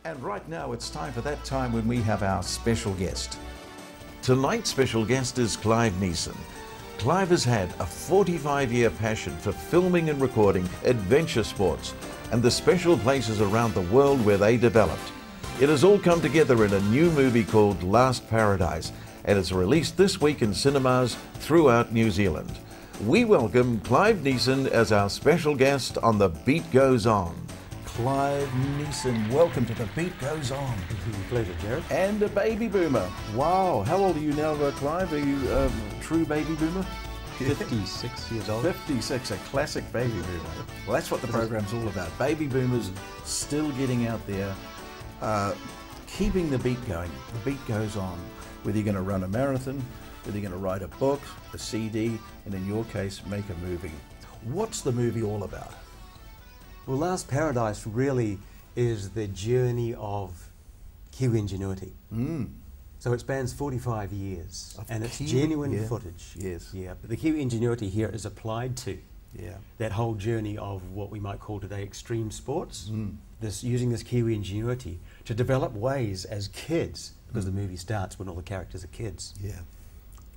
And right now it's time for that time when we have our special guest. Tonight's special guest is Clive Neeson. Clive has had a 45-year passion for filming and recording adventure sports and the special places around the world where they developed. It has all come together in a new movie called Last Paradise, and it's released this week in cinemas throughout New Zealand. We welcome Clive Neeson as our special guest on The Beat Goes On. Clive Neeson, welcome to The Beat Goes On. Pleasure, Gerard. And a baby boomer. Wow, how old are you now, Clive? Are you a true baby boomer? 56 years old. 56, a classic baby boomer. Well, that's what the program's all about. Baby boomers still getting out there, keeping the beat going. The beat goes on. Whether you're going to run a marathon, whether you're going to write a book, a CD, and in your case, make a movie. What's the movie all about? Well, Last Paradise really is the journey of Kiwi ingenuity. So it spans 45 years, and it's genuine footage. Yes. Yeah, but the Kiwi ingenuity here is applied to that whole journey of what we might call today extreme sports. Using this Kiwi ingenuity to develop ways as kids, because the movie starts when all the characters are kids.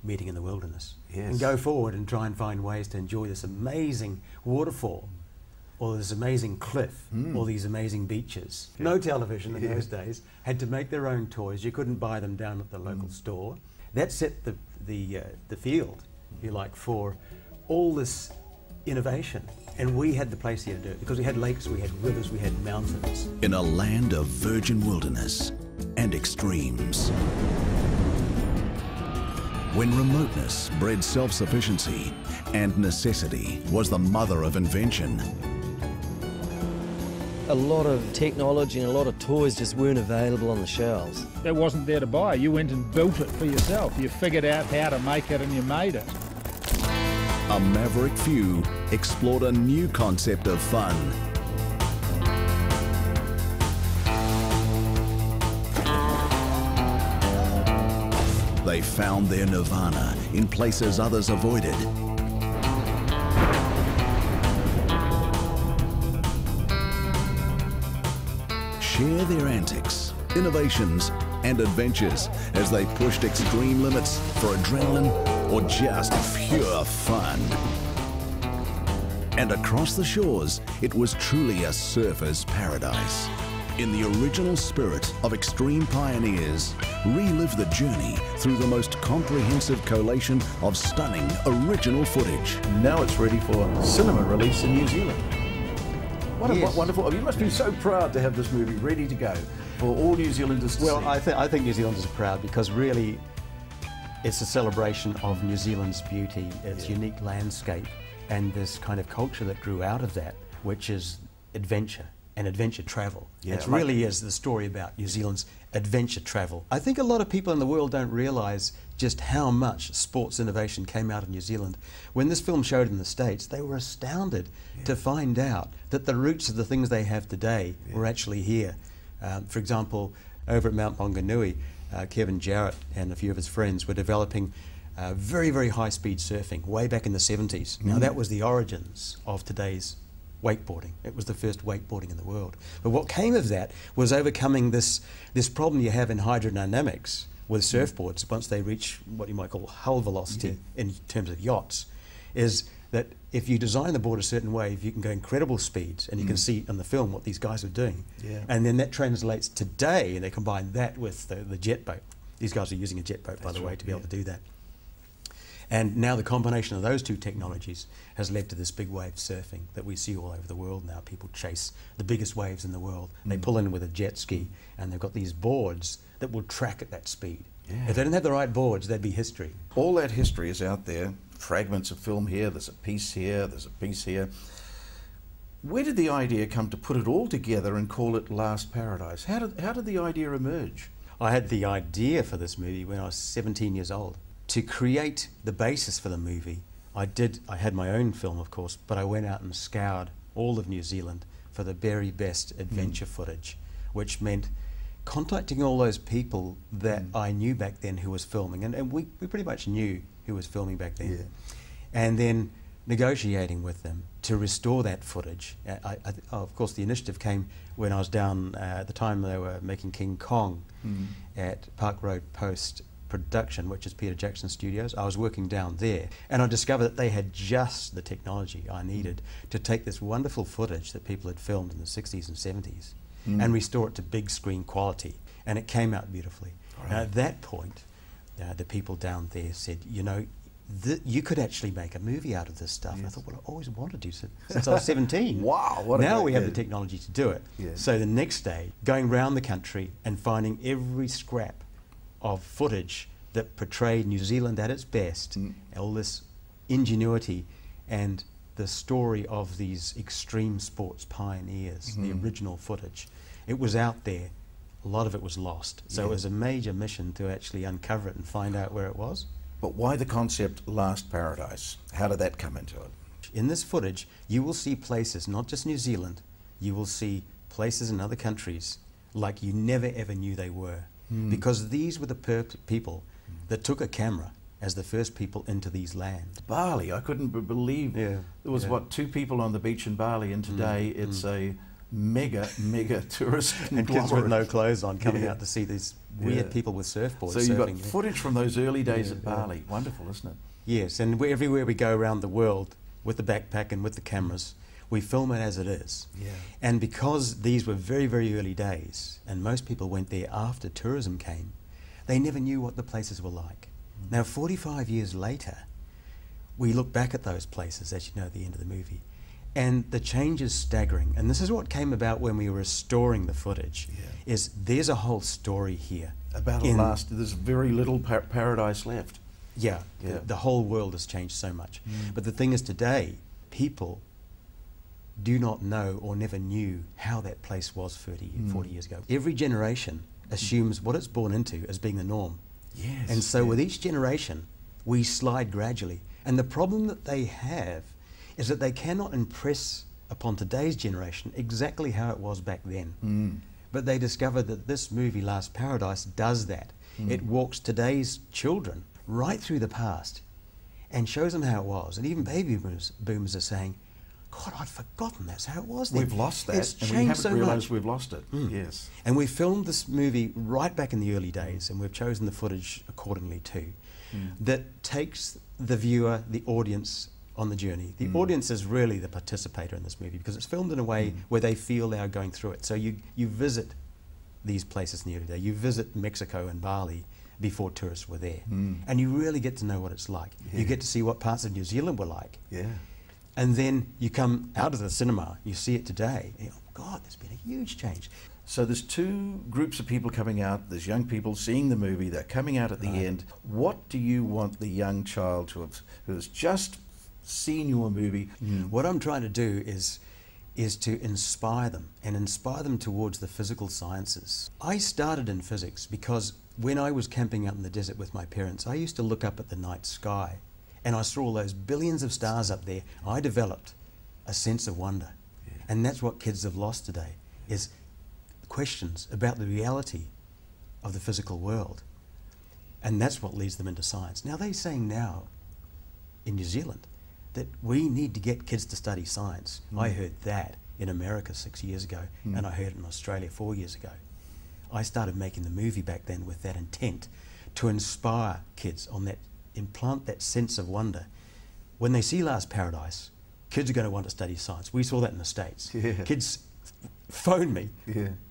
Meeting in the wilderness. And go forward and try and find ways to enjoy this amazing waterfall, or this amazing cliff, or these amazing beaches. No television in those days. Had to make their own toys. You couldn't buy them down at the local store. That set the field, if you like, for all this innovation. And we had the place here to do it, because we had lakes, we had rivers, we had mountains. In a land of virgin wilderness and extremes. When remoteness bred self-sufficiency and necessity was the mother of invention. A lot of technology and a lot of toys just weren't available on the shelves. That wasn't there to buy. You went and built it for yourself. You figured out how to make it and you made it. A maverick few explored a new concept of fun. They found their nirvana in places others avoided. Share their antics, innovations, and adventures as they pushed extreme limits for adrenaline or just pure fun. And across the shores, it was truly a surfer's paradise. In the original spirit of extreme pioneers, relive the journey through the most comprehensive collation of stunning original footage. Now it's ready for cinema release in New Zealand. What a wonderful, you must be so proud to have this movie ready to go for all New Zealanders to see. Well, I think New Zealanders are proud, because really it's a celebration of New Zealand's beauty, its unique landscape, and this kind of culture that grew out of that, which is adventure and adventure travel. It really is the story about New Zealand's adventure travel. I think a lot of people in the world don't realise just how much sports innovation came out of New Zealand. When this film showed in the States, they were astounded to find out that the roots of the things they have today were actually here. For example, over at Mount Maunganui, Kevin Jarrett and a few of his friends were developing very, very high-speed surfing way back in the 70s. Now that was the origins of today's wakeboarding. It was the first wakeboarding in the world. But what came of that was overcoming this problem you have in hydrodynamics with surfboards once they reach what you might call hull velocity in terms of yachts, is that if you design the board a certain way, you can go incredible speeds, and you can see on the film what these guys are doing. And then that translates today, and they combine that with the jet boat. These guys are using a jet boat, by the way, to be able to do that. And now the combination of those two technologies has led to this big wave surfing that we see all over the world now. People chase the biggest waves in the world. They pull in with a jet ski, and they've got these boards that will track at that speed. If they didn't have the right boards, they'd be history. All that history is out there. Fragments of film here, there's a piece here, there's a piece here. Where did the idea come to put it all together and call it Last Paradise? How did the idea emerge? I had the idea for this movie when I was 17 years old. To create the basis for the movie, I had my own film, of course, but I went out and scoured all of New Zealand for the very best adventure footage, which meant contacting all those people that I knew back then who was filming, and we pretty much knew who was filming back then. And then negotiating with them to restore that footage. Of course, the initiative came when I was down at the time they were making King Kong at Park Road Post Production, which is Peter Jackson Studios. I was working down there, and I discovered that they had just the technology I needed to take this wonderful footage that people had filmed in the 60s and 70s and restore it to big screen quality, and it came out beautifully. Right. At that point, the people down there said, you know, you could actually make a movie out of this stuff. Yes. I thought, well, I always wanted to since I was 17. Wow, what a now great we have the kid. technology to do it. Yes. So the next day, going around the country and finding every scrap of footage that portrayed New Zealand at its best, all this ingenuity and the story of these extreme sports pioneers, the original footage. It was out there. A lot of it was lost. So it was a major mission to actually uncover it and find out where it was. But why the concept Last Paradise? How did that come into it? In this footage, you will see places, not just New Zealand, you will see places in other countries like you never ever knew they were. Because these were the people that took a camera as the first people into these lands. Bali, I couldn't believe there was, what, 2 people on the beach in Bali, and today it's a mega tourist And kids with conglomerate. no clothes on coming out to see these weird people with surfboards So you've got surfing. footage from those early days at Bali. Wonderful, isn't it? Yes, and everywhere we go around the world with the backpack and with the cameras, we film it as it is. Yeah. And because these were very, very early days, and most people went there after tourism came, they never knew what the places were like. Now, 45 years later, we look back at those places, as you know, at the end of the movie, and the change is staggering. And this is what came about when we were restoring the footage, is there's a whole story here. About there's very little paradise left. Yeah, Yeah. the whole world has changed so much. But the thing is, today, people do not know or never knew how that place was 40 years ago. Every generation assumes what it's born into as being the norm. Yes. And so with each generation, we slide gradually. And the problem that they have is that they cannot impress upon today's generation exactly how it was back then. But they discover that this movie, Last Paradise, does that. It walks today's children right through the past and shows them how it was. And even baby boomers are saying, God, I'd forgotten that's how it was then. We've lost that, It's and we changed haven't so realised much. we've lost it. Yes. And we filmed this movie right back in the early days, and we've chosen the footage accordingly too, that takes the viewer, the audience, on the journey. The audience is really the participator in this movie because it's filmed in a way where they feel they are going through it. So you visit these places in the early day. You visit Mexico and Bali before tourists were there. And you really get to know what it's like. You get to see what parts of New Zealand were like. Yeah. And then you come out of the cinema, you see it today, and you go, God, there's been a huge change. So there's 2 groups of people coming out. There's young people seeing the movie. They're coming out at the end. What do you want the young child who has just seen your movie? What I'm trying to do is to inspire them and inspire them towards the physical sciences. I started in physics because when I was camping out in the desert with my parents, I used to look up at the night sky and I saw all those billions of stars up there. I developed a sense of wonder. And that's what kids have lost today, is questions about the reality of the physical world. And that's what leads them into science. Now they're saying now in New Zealand that we need to get kids to study science. I heard that in America 6 years ago, and I heard it in Australia 4 years ago. I started making the movie back then with that intent to inspire kids on that, implant that sense of wonder. When they see Last Paradise, kids are going to want to study science. We saw that in the States. Kids phoned me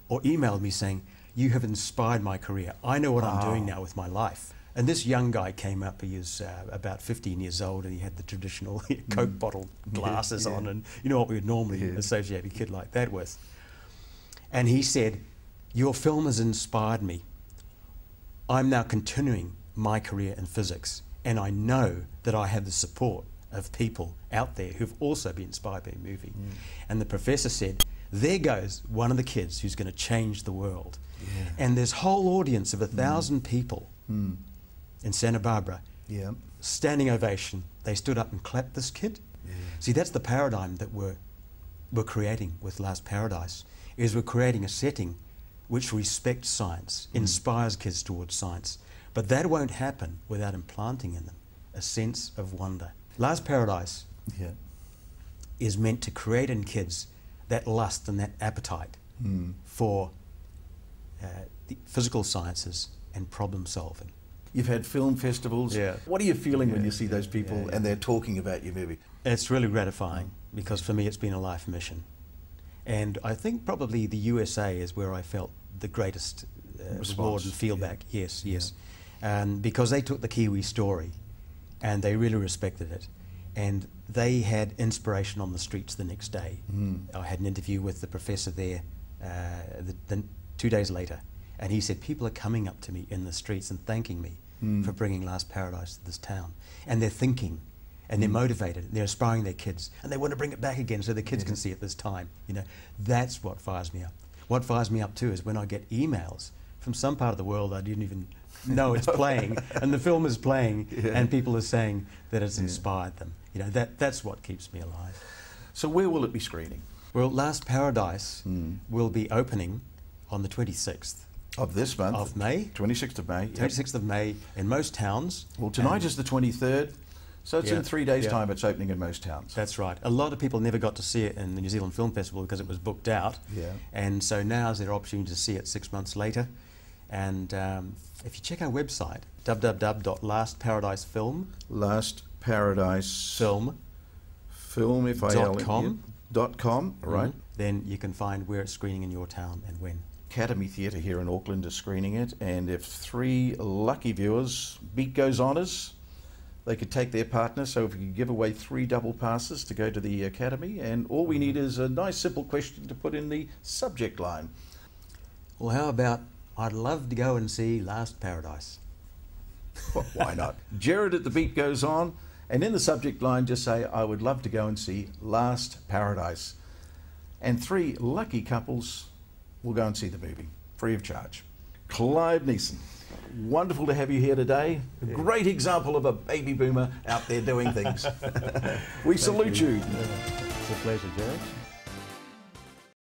or emailed me saying, you have inspired my career. I know what I'm doing now with my life. And this young guy came up, he was about 15 years old, and he had the traditional Coke bottle glasses on, and you know what we would normally associate a kid like that with. And he said, your film has inspired me. I'm now continuing my career in physics, and I know that I have the support of people out there who've also been inspired by the movie. And the professor said, there goes one of the kids who's going to change the world. And this whole audience of 1,000 people in Santa Barbara, standing ovation, they stood up and clapped this kid. See, that's the paradigm that we're creating with Last Paradise, is we're creating a setting which respects science, inspires kids towards science. But that won't happen without implanting in them a sense of wonder. Last Paradise Yeah. is meant to create in kids that lust and that appetite for the physical sciences and problem solving. You've had film festivals. Yeah. What are you feeling when you see those people and they're talking about your movie? It's really gratifying because for me it's been a life mission. And I think probably the USA is where I felt the greatest reward and feedback. Yes. Because they took the Kiwi story and they really respected it. And they had inspiration on the streets the next day. I had an interview with the professor there 2 days later, and he said, people are coming up to me in the streets and thanking me for bringing Last Paradise to this town. And they're thinking, and they're motivated, and they're inspiring their kids, and they want to bring it back again so the kids can see it this time. You know, that's what fires me up. What fires me up too is when I get emails from some part of the world I didn't even know it's playing, and the film is playing, and people are saying that it's inspired them. You know, that's what keeps me alive. So where will it be screening? Well, Last Paradise will be opening on the 26th Of this month? of May. 26th of May. 26th of May in most towns. Well, tonight is the 23rd, so it's in 3 days' Yeah. time it's opening in most towns. That's right. A lot of people never got to see it in the New Zealand Film Festival because it was booked out. Yeah. And so now is their opportunity to see it 6 months later. And if you check our website, www.lastparadisefilm.com, Last Paradise Film, .com, right? then you can find where it's screening in your town and when. Academy Theatre here in Auckland is screening it, and if 3 lucky viewers, beat goes honours, they could take their partner. So if we could give away 3 double passes to go to the Academy, and all we need is a nice simple question to put in the subject line. Well, how about, I'd love to go and see Last Paradise. Well, why not? Gerard at the beat goes on, and in the subject line just say, I would love to go and see Last Paradise. And 3 lucky couples will go and see the movie, free of charge. Clive Neeson, wonderful to have you here today. A great example of a baby boomer out there doing things. We salute you. It's a pleasure, Gerard.